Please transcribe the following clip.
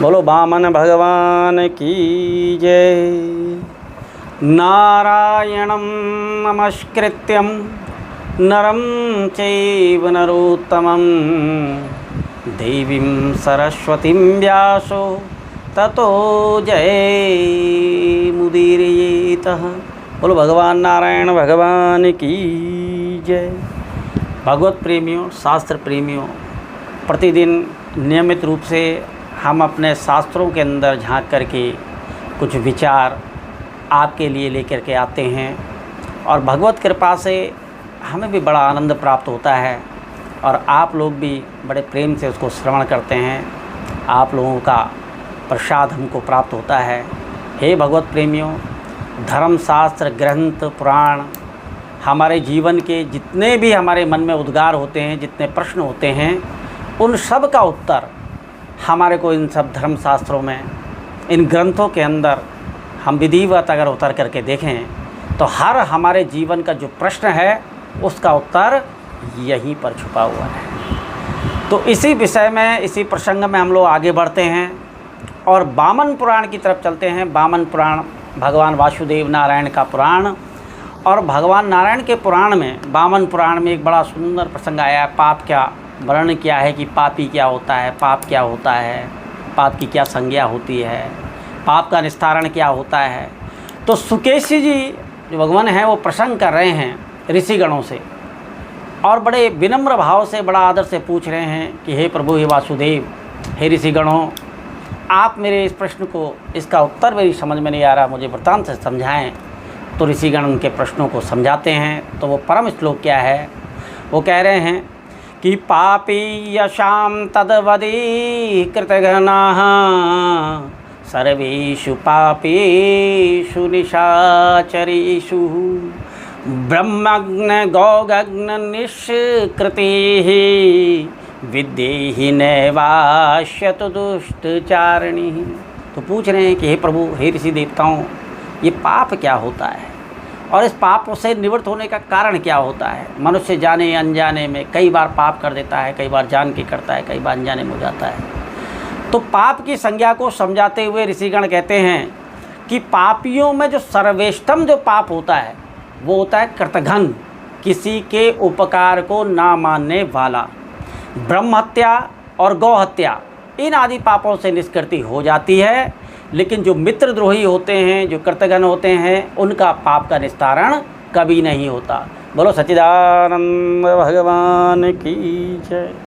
बोलो वामन भगवान की जय। नारायणं नमस्कृत्यं नरं चैव नरोत्तमं देवीं सरस्वतीं व्यासो ततो जयमुदीरयेतः। बोलो भगवान नारायण भगवान की जय। भगवत प्रेमियों, शास्त्र प्रेमियों, प्रतिदिन नियमित रूप से हम अपने शास्त्रों के अंदर झांक करके कुछ विचार आपके लिए लेकर के आते हैं और भगवत कृपा से हमें भी बड़ा आनंद प्राप्त होता है और आप लोग भी बड़े प्रेम से उसको श्रवण करते हैं। आप लोगों का प्रसाद हमको प्राप्त होता है। हे भगवत प्रेमियों, धर्म शास्त्र ग्रंथ पुराण हमारे जीवन के जितने भी हमारे मन में उद्गार होते हैं, जितने प्रश्न होते हैं, उन सब का उत्तर हमारे को इन सब धर्म शास्त्रों में, इन ग्रंथों के अंदर हम विधिवत अगर उतर करके देखें तो हर हमारे जीवन का जो प्रश्न है उसका उत्तर यहीं पर छुपा हुआ है। तो इसी विषय में, इसी प्रसंग में हम लोग आगे बढ़ते हैं और वामन पुराण की तरफ चलते हैं। वामन पुराण भगवान वासुदेव नारायण का पुराण, और भगवान नारायण के पुराण में, वामन पुराण में एक बड़ा सुंदर प्रसंग आया है। पाप क्या वर्णन किया है कि पापी क्या होता है, पाप क्या होता है, पाप की क्या संज्ञा होती है, पाप का निस्तारण क्या होता है। तो सुकेशी जी जो भगवान हैं वो प्रसंग कर रहे हैं ऋषिगणों से और बड़े विनम्र भाव से, बड़ा आदर से पूछ रहे हैं कि हे प्रभु, हे वासुदेव, हे ऋषिगणों, आप मेरे इस प्रश्न को, इसका उत्तर मेरी समझ में नहीं आ रहा, मुझे वृत्तांत से समझाएं। तो ऋषिगण उनके प्रश्नों को समझाते हैं। तो वो परम श्लोक क्या है, वो कह रहे हैं कि पापी यशाम तद्वदी कृतघ्नाः सर्वेषु पापेषु निशाचरेषु ब्रह्मग्न गौगग्न निष्कृतिः विद्येहि नैवाश्यतु दुष्टचारिणी। तो पूछ रहे हैं कि हे प्रभु, हे ऋषि देवताओं, ये पाप क्या होता है और इस पाप से निवृत्त होने का कारण क्या होता है। मनुष्य जाने अनजाने में कई बार पाप कर देता है, कई बार जान के करता है, कई बार अनजाने में हो जाता है। तो पाप की संज्ञा को समझाते हुए ऋषिगण कहते हैं कि पापियों में जो सर्वोत्तम जो पाप होता है वो होता है कृतघ्न, किसी के उपकार को ना मानने वाला। ब्रह्म हत्या और गौ हत्या, इन आदि पापों से निष्कृति हो जाती है, लेकिन जो मित्रद्रोही होते हैं, जो कृतघ्न होते हैं, उनका पाप का निस्तारण कभी नहीं होता। बोलो सच्चिदानंद भगवान की जय।